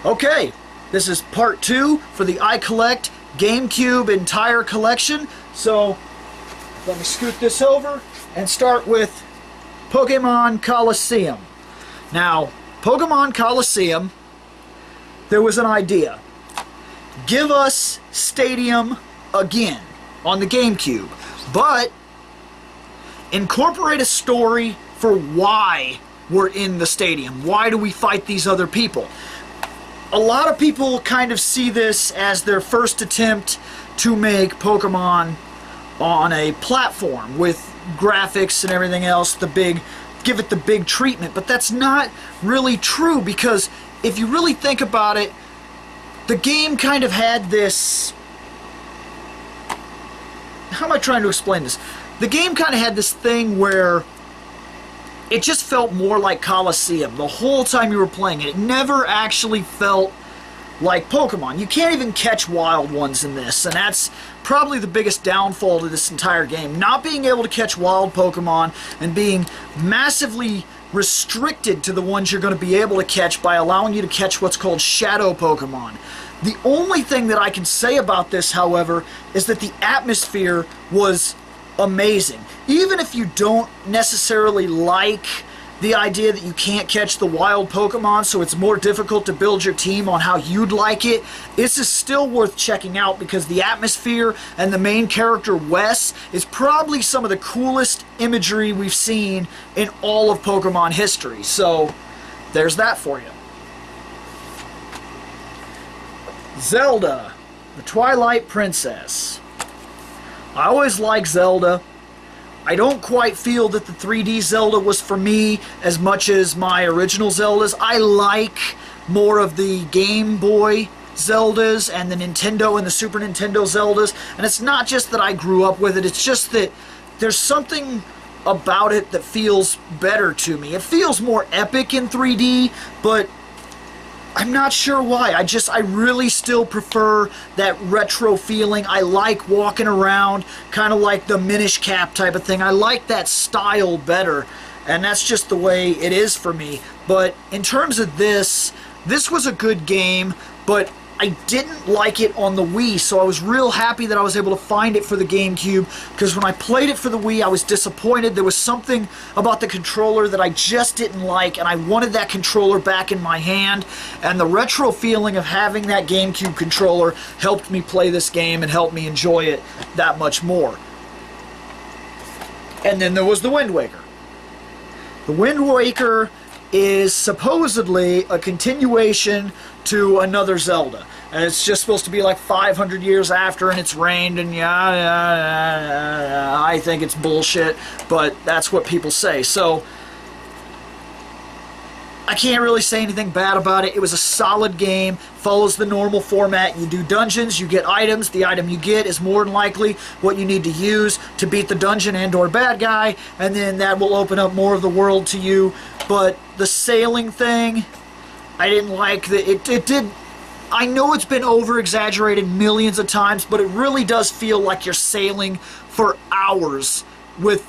Okay, this is part 2 for the I Collect GameCube entire collection. So let me scoot this over and start with Pokemon Colosseum. Now, Pokemon Colosseum, there was an idea. Give us Stadium again on the GameCube, but incorporate a story for why we're in the stadium. Why do we fight these other people? A lot of people kind of see this as their first attempt to make Pokemon on a platform with graphics and everything else, give it the big treatment, but that's not really true, because if you really think about it, the game kind of had this... How am I trying to explain this? The game kind of had this thing where it just felt more like Colosseum the whole time you were playing it. It never actually felt like Pokemon. You can't even catch wild ones in this, and that's probably the biggest downfall to this entire game. Not being able to catch wild Pokemon and being massively restricted to the ones you're going to be able to catch by allowing you to catch what's called Shadow Pokemon. The only thing that I can say about this, however, is that the atmosphere was amazing. Even if you don't necessarily like the idea that you can't catch the wild Pokemon, so it's more difficult to build your team on how you'd like it, this is still worth checking out, because the atmosphere and the main character, Wes, is probably some of the coolest imagery we've seen in all of Pokemon history. So there's that for you. Zelda, the Twilight Princess. I always liked Zelda. I don't quite feel that the 3D Zelda was for me as much as my original Zeldas. I like more of the Game Boy Zeldas and the Nintendo and the Super Nintendo Zeldas. And it's not just that I grew up with it, it's just that there's something about it that feels better to me. It feels more epic in 3D, but I'm not sure why. I really still prefer that retro feeling. I like walking around, kind of like the Minish Cap type of thing. I like that style better, and that's just the way it is for me. But in terms of this was a good game, but I didn't like it on the Wii, so I was real happy that I was able to find it for the GameCube, because when I played it for the Wii, I was disappointed. There was something about the controller that I just didn't like, and I wanted that controller back in my hand, and the retro feeling of having that GameCube controller helped me play this game and helped me enjoy it that much more. And then there was the Wind Waker. The Wind Waker is supposedly a continuation to another Zelda, and it's just supposed to be like 500 years after, and it's rained, and I think it's bullshit, but that's what people say. So I can't really say anything bad about it. It was a solid game, follows the normal format. You do dungeons, you get items. The item you get is more than likely what you need to use to beat the dungeon and or bad guy, and then that will open up more of the world to you. But the sailing thing, I didn't like that. It did. I know it's been over-exaggerated millions of times, but it really does feel like you're sailing for hours with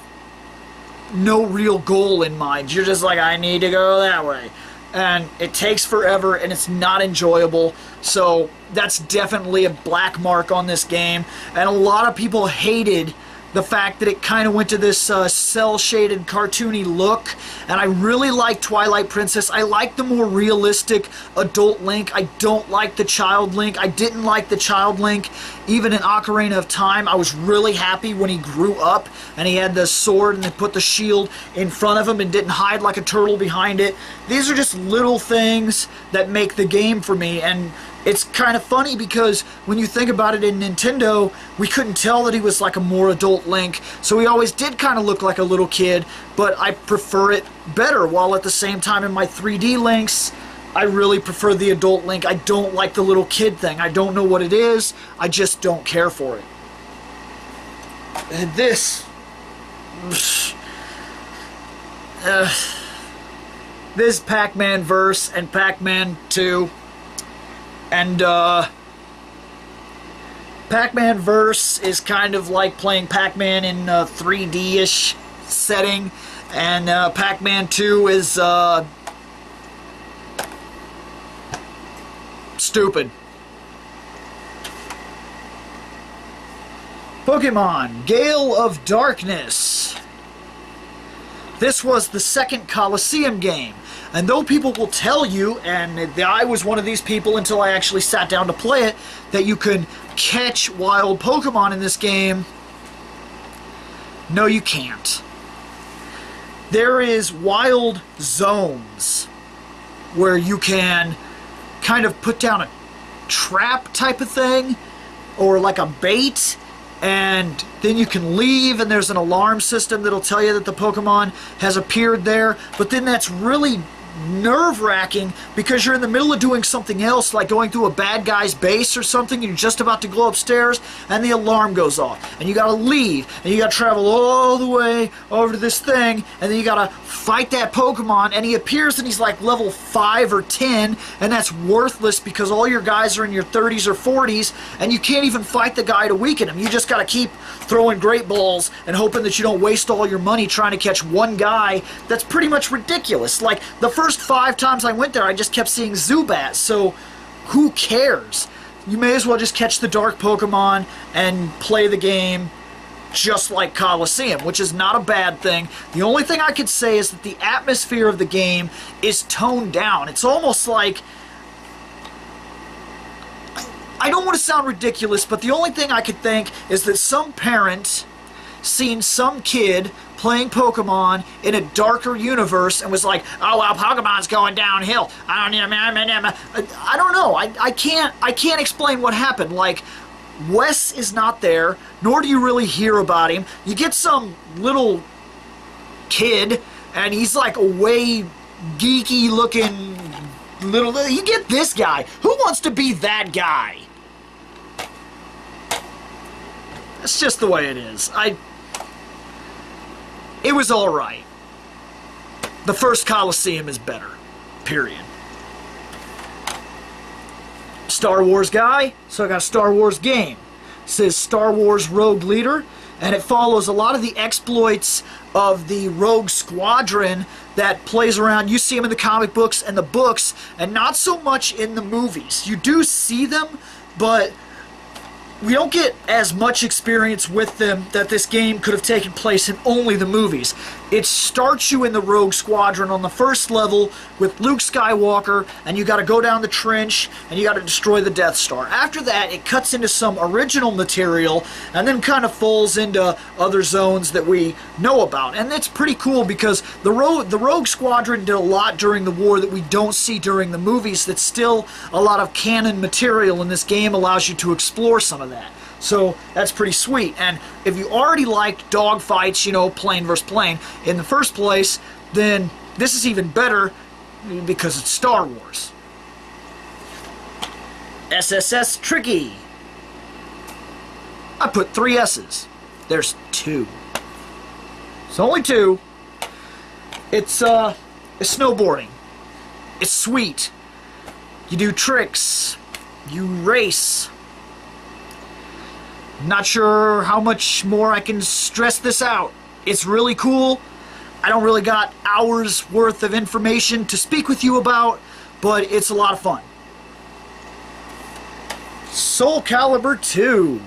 no real goal in mind. You're just like, I need to go that way. And it takes forever, and it's not enjoyable. So that's definitely a black mark on this game. And a lot of people hated the fact that it kind of went to this cel-shaded, cartoony look. And I really like Twilight Princess. I like the more realistic adult Link. I don't like the child Link. I didn't like the child Link even in Ocarina of Time. I was really happy when he grew up and he had the sword and they put the shield in front of him and didn't hide like a turtle behind it. These are just little things that make the game for me, and it's kind of funny because when you think about it, in Nintendo, we couldn't tell that he was like a more adult Link, so he always did kind of look like a little kid, but I prefer it better, while at the same time in my 3D Links, I really prefer the adult Link. I don't like the little kid thing. I don't know what it is, I just don't care for it. And this PacMan Verse and PacMan 2. And PacMan Verse is kind of like playing Pac-Man in a 3D-ish setting, and PacMan 2 is Stupid. Pokemon Gale of Darkness. This was the second Colosseum game. And though people will tell you, and I was one of these people until I actually sat down to play it, that you can catch wild Pokemon in this game, no, you can't. There is wild zones where you can kind of put down a trap type of thing, or like a bait, and then you can leave and there's an alarm system that'll tell you that the Pokemon has appeared there. But then that's really nerve-wracking because you're in the middle of doing something else, like going through a bad guy's base or something, and you're just about to go upstairs and the alarm goes off and you gotta leave and you gotta travel all the way over to this thing, and then you gotta fight that Pokemon, and he appears and he's like level 5 or 10, and that's worthless because all your guys are in your 30s or 40s and you can't even fight the guy to weaken him. You just gotta keep throwing great balls and hoping that you don't waste all your money trying to catch one guy. That's pretty much ridiculous. Like, the first 5 times I went there, I just kept seeing Zubats, so who cares? You may as well just catch the dark Pokemon and play the game just like Colosseum, which is not a bad thing. The only thing I could say is that the atmosphere of the game is toned down. It's almost like, I don't want to sound ridiculous, but the only thing I could think is that some parent seen some kid playing Pokemon in a darker universe and was like, oh well, Pokemon's going downhill. I don't know. I can't explain what happened. Like, Wes is not there, nor do you really hear about him. You get some little kid, and he's like a way geeky looking little. You get this guy. Who wants to be that guy? That's just the way it is. It was alright. The first Colosseum is better. Period. Star Wars guy, so I got a Star Wars game. It says Star Wars Rogue Leader, and it follows a lot of the exploits of the Rogue Squadron that plays around. You see them in the comic books and the books, and not so much in the movies. You do see them, but we don't get as much experience with them that this game could have taken place in only the movies. It starts you in the Rogue Squadron on the first level with Luke Skywalker, and you got to go down the trench and you got to destroy the Death Star. After that, it cuts into some original material and then kind of falls into other zones that we know about. And that's pretty cool because the Rogue Squadron did a lot during the war that we don't see during the movies. That's still a lot of canon material, and this game allows you to explore some of that. So that's pretty sweet. And if you already liked dogfights, you know, plane versus plane in the first place, then this is even better because it's Star Wars. SSS Tricky. I put 3 S's. There's 2. It's only 2. It's snowboarding. It's sweet. You do tricks. You race. Not sure how much more I can stress this out. It's really cool. I don't really got hours worth of information to speak with you about, but it's a lot of fun. Soulcalibur II.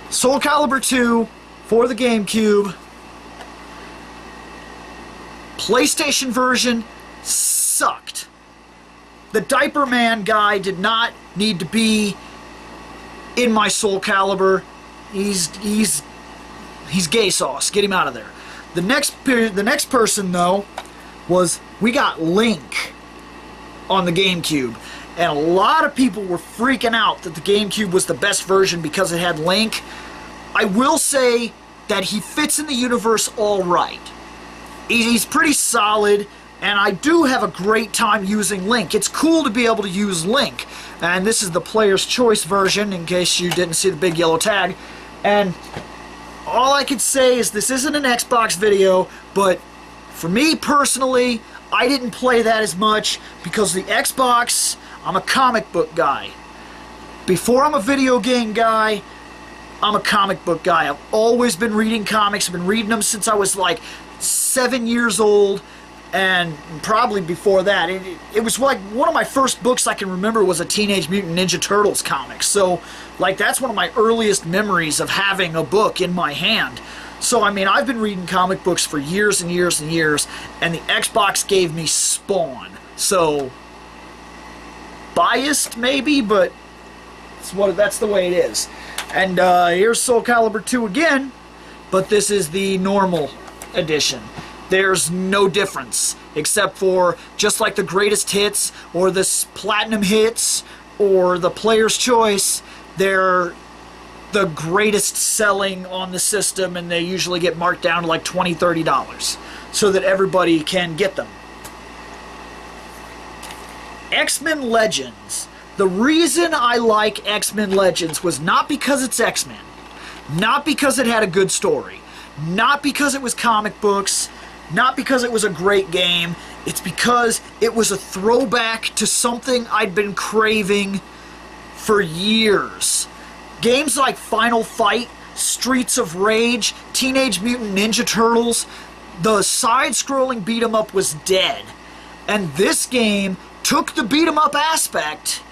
Soulcalibur II for the GameCube. PlayStation version sucked. The Diaper Man guy did not need to be in my Soulcalibur. He's gay sauce. Get him out of there. The next person though was, we got Link on the GameCube, and a lot of people were freaking out that the GameCube was the best version because it had Link. I will say that he fits in the universe all right. He's pretty solid, and I do have a great time using Link. It's cool to be able to use Link. And this is the player's choice version, in case you didn't see the big yellow tag. And all I can say is this isn't an Xbox video, but for me personally, I didn't play that as much because the Xbox, I'm a comic book guy. Before I'm a video game guy, I'm a comic book guy. I've always been reading comics. I've been reading them since I was like 7 years old. and probably before that. It was like one of my first books I can remember was a Teenage Mutant Ninja Turtles comic. So, like, that's one of my earliest memories of having a book in my hand. So, I mean, I've been reading comic books for years and years and years, and the Xbox gave me Spawn. So, biased maybe, but that's the way it is. And here's Soulcalibur II again, but this is the normal edition. There's no difference, except for just like the greatest hits, or the platinum hits, or the player's choice, they're the greatest selling on the system, and they usually get marked down to like $20, $30, so that everybody can get them. XMen Legends. The reason I like XMen Legends was not because it's X-Men, not because it had a good story, not because it was comic books, not because it was a great game. It's because it was a throwback to something I'd been craving for years. Games like Final Fight, Streets of Rage, Teenage Mutant Ninja Turtles, the side-scrolling beat-em-up was dead. And this game took the beat-em-up aspect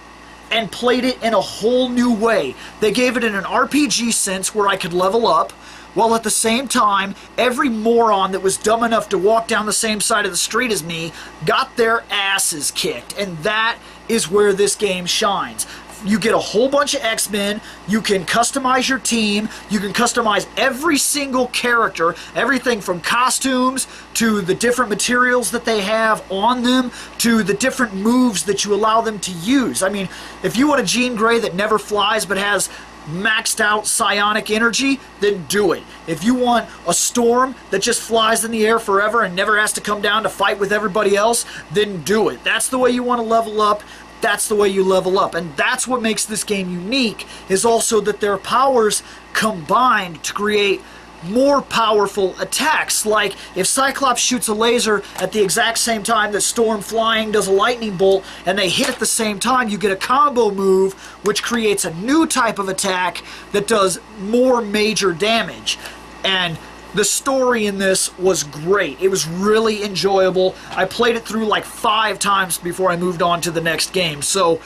and played it in a whole new way. They gave it in an RPG sense where I could level up, while at the same time, every moron that was dumb enough to walk down the same side of the street as me got their asses kicked. And that is where this game shines. You get a whole bunch of X-Men, you can customize your team, you can customize every single character, everything from costumes to the different materials that they have on them to the different moves that you allow them to use. I mean, if you want a Jean Grey that never flies but has maxed out psionic energy, then do it. If you want a Storm that just flies in the air forever and never has to come down to fight with everybody else, then do it. That's the way you want to level up. That's the way you level up. And that's what makes this game unique, is also that their powers combined to create more powerful attacks. Like, if Cyclops shoots a laser at the exact same time that Storm flying does a lightning bolt, and they hit at the same time, you get a combo move, which creates a new type of attack that does more major damage. And the story in this was great. It was really enjoyable. I played it through like 5 times before I moved on to the next game, so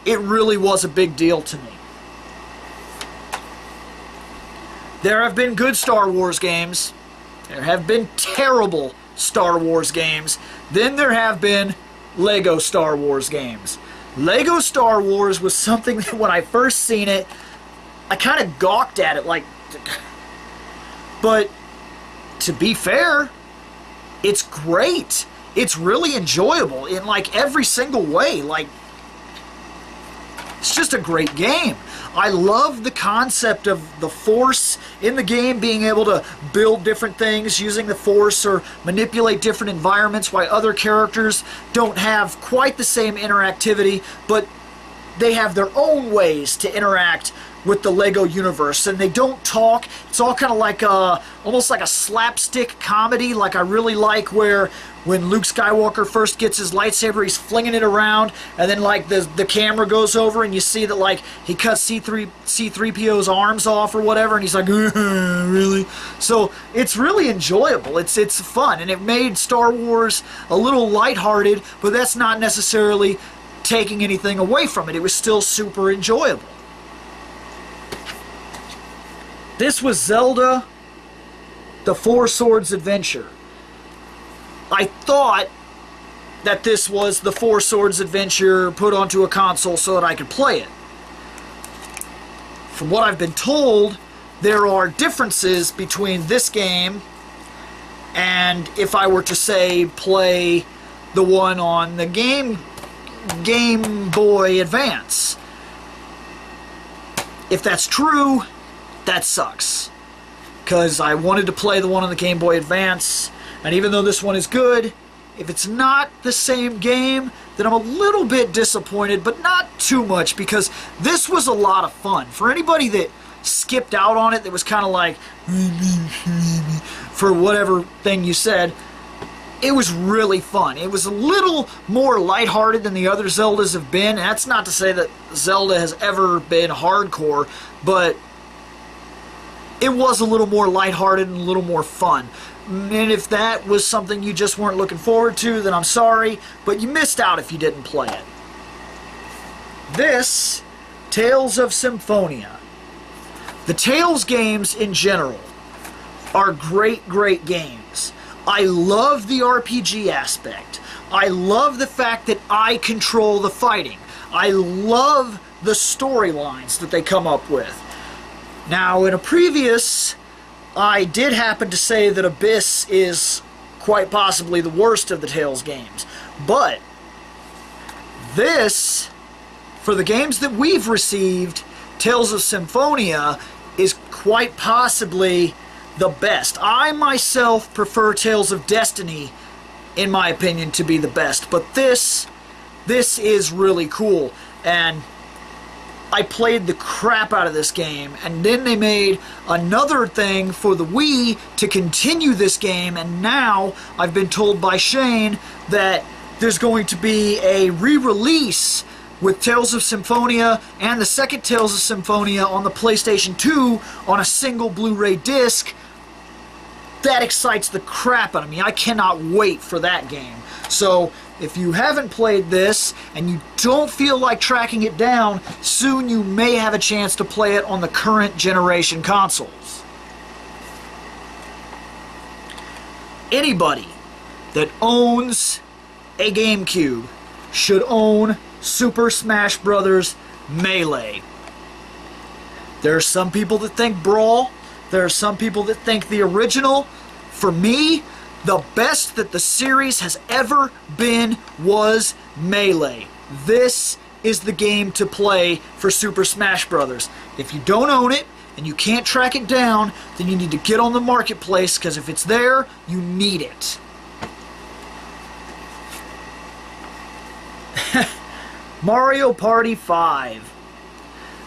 it really was a big deal to me. There have been good Star Wars games. There have been terrible Star Wars games. Then there have been Lego Star Wars games. Lego Star Wars was something that when I first seen it, I kind of gawked at it like... But to be fair, it's great. It's really enjoyable in like every single way. Like, it's just a great game. I love the concept of the Force in the game, being able to build different things using the Force or manipulate different environments, while other characters don't have quite the same interactivity, but they have their own ways to interact with the Lego universe, and they don't talk. It's all kind of like almost like a slapstick comedy. Like, I really like where when Luke Skywalker first gets his lightsaber, he's flinging it around, and then like the camera goes over and you see that like he cuts C3PO's arms off or whatever, and he's like, really? So it's really enjoyable. It's fun, and it made Star Wars a little lighthearted, but that's not necessarily taking anything away from it. It was still super enjoyable. This was Zelda, the Four Swords Adventure. I thought that this was the Four Swords Adventure put onto a console so that I could play it. From what I've been told, there are differences between this game and if I were to say play the one on the Game Boy Advance. If that's true, that sucks, because I wanted to play the one on the Game Boy Advance, and even though this one is good, if it's not the same game, then I'm a little bit disappointed, but not too much, because this was a lot of fun. For anybody that skipped out on it, that was kind of like, for whatever thing you said, it was really fun. It was a little more lighthearted than the other Zeldas have been. That's not to say that Zelda has ever been hardcore, but it was a little more lighthearted and a little more fun. And if that was something you just weren't looking forward to, then I'm sorry, but you missed out if you didn't play it. This, Tales of Symphonia. The Tales games in general are great, great games. I love the RPG aspect. I love the fact that I control the fighting. I love the storylines that they come up with. Now, in a previous, I did happen to say that Abyss is quite possibly the worst of the Tales games. But this, for the games that we've received, Tales of Symphonia is quite possibly the best. I myself prefer Tales of Destiny, in my opinion, to be the best. But this is really cool. And I played the crap out of this game, and then they made another thing for the Wii to continue this game, and now I've been told by Shane that there's going to be a re-release with Tales of Symphonia and the second Tales of Symphonia on the PlayStation 2 on a single Blu-ray disc. That excites the crap out of me. I cannot wait for that game. So, if you haven't played this and you don't feel like tracking it down, soon you may have a chance to play it on the current generation consoles. Anybody that owns a GameCube should own Super Smash Bros. Melee. There are some people that think Brawl. There are some people that think the original. For me, the best that the series has ever been was Melee. This is the game to play for Super Smash Bros. If you don't own it and you can't track it down, then you need to get on the marketplace, because if it's there, you need it. Mario Party 5.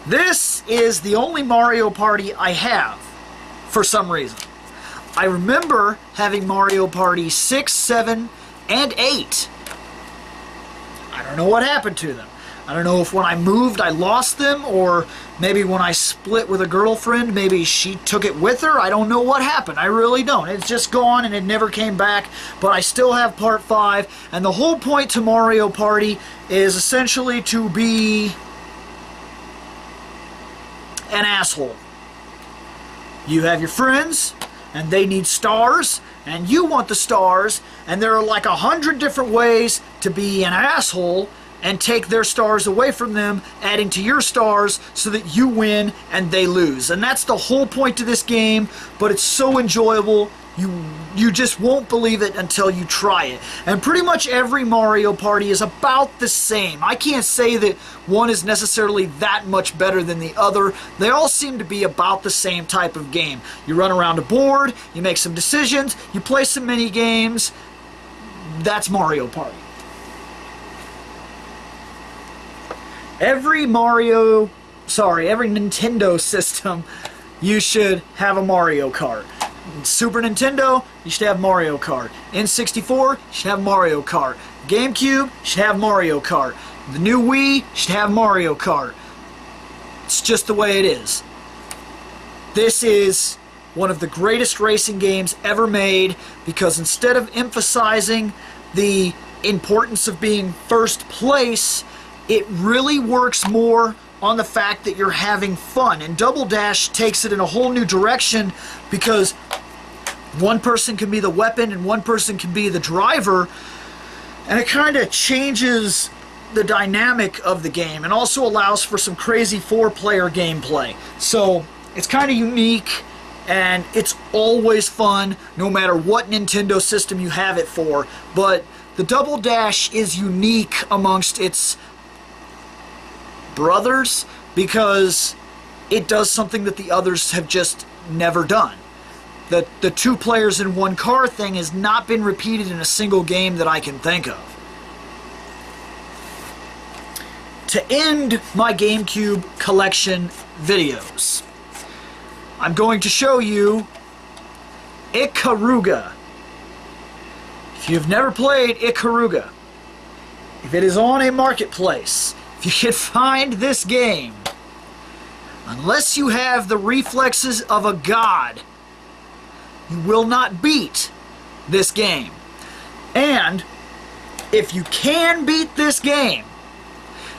This is the only Mario Party I have, for some reason. I remember having Mario Party 6, 7, and 8. I don't know what happened to them. I don't know if when I moved I lost them, or maybe when I split with a girlfriend, maybe she took it with her. I don't know what happened. I really don't. It's just gone and it never came back, but I still have Part 5, and the whole point to Mario Party is essentially to be an asshole. You have your friends, and they need stars, and you want the stars, and there are like 100 different ways to be an asshole and take their stars away from them, adding to your stars so that you win and they lose. And that's the whole point to this game, but it's so enjoyable. You just won't believe it until you try it. And pretty much every Mario Party is about the same. I can't say that one is necessarily that much better than the other. They all seem to be about the same type of game. You run around a board, you make some decisions, you play some mini games. That's Mario Party. Every Nintendo system, you should have a Mario Kart. Super Nintendo, you should have Mario Kart. N64, you should have Mario Kart. GameCube, you should have Mario Kart. The new Wii should have Mario Kart. It's just the way it is. This is one of the greatest racing games ever made, because instead of emphasizing the importance of being first place, it really works more on the fact that you're having fun. And Double Dash takes it in a whole new direction, because one person can be the weapon and one person can be the driver, and it kind of changes the dynamic of the game, and also allows for some crazy 4-player gameplay. So it's kind of unique, and it's always fun no matter what Nintendo system you have it for. But the Double Dash is unique amongst its brothers, because it does something that the others have just never done. The 2 players in 1 car thing has not been repeated in a single game that I can think of. To end my GameCube Collection videos, I'm going to show you Karuga. If you've never played Karuga, if it is on a marketplace, if you can find this game, unless you have the reflexes of a god, you will not beat this game. And if you can beat this game,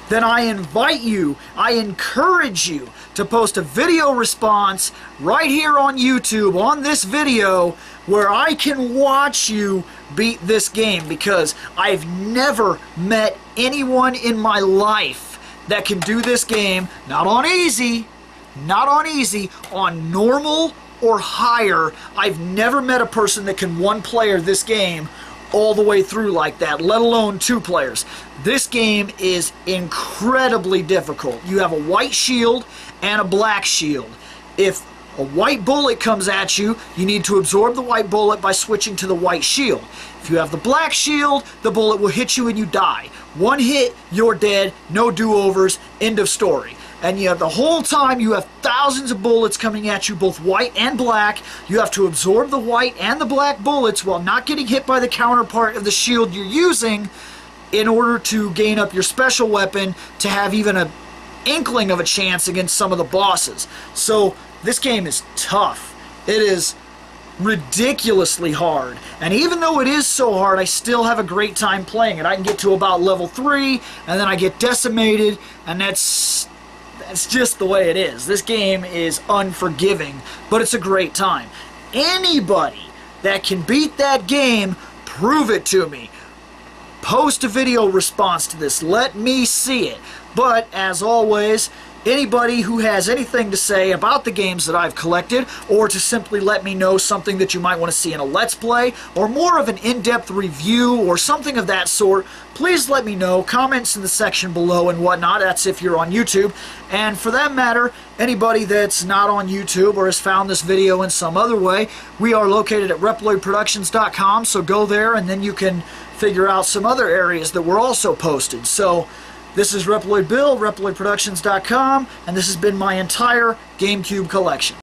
then I invite you, I encourage you to post a video response right here on YouTube on this video where I can watch you beat this game, because I've never met anyone in my life that can do this game, not on easy, on normal or higher. I've never met a person that can one-player this game all the way through like that, let alone two players. This game is incredibly difficult. You have a white shield and a black shield. If a white bullet comes at you, you need to absorb the white bullet by switching to the white shield. If you have the black shield, the bullet will hit you and you die. One hit, you're dead, no do-overs, end of story. And you have the whole time, you have thousands of bullets coming at you, both white and black. You have to absorb the white and the black bullets while not getting hit by the counterpart of the shield you're using in order to gain up your special weapon to have even an inkling of a chance against some of the bosses. So this game is tough. It is ridiculously hard. And even though it is so hard, I still have a great time playing it. I can get to about level 3, and then I get decimated, and that's just the way it is. This game is unforgiving, but it's a great time. Anybody that can beat that game, prove it to me. Post a video response to this. Let me see it. But, as always, anybody who has anything to say about the games that I've collected, or to simply let me know something that you might want to see in a Let's Play, or more of an in-depth review, or something of that sort, please let me know. Comments in the section below and whatnot. That's if you're on YouTube. And for that matter, anybody that's not on YouTube or has found this video in some other way, we are located at ReploidProductions.com, so go there and then you can figure out some other areas that were also posted. So, this is Reploid Bill, ReploidProductions.com, and this has been my entire GameCube collection.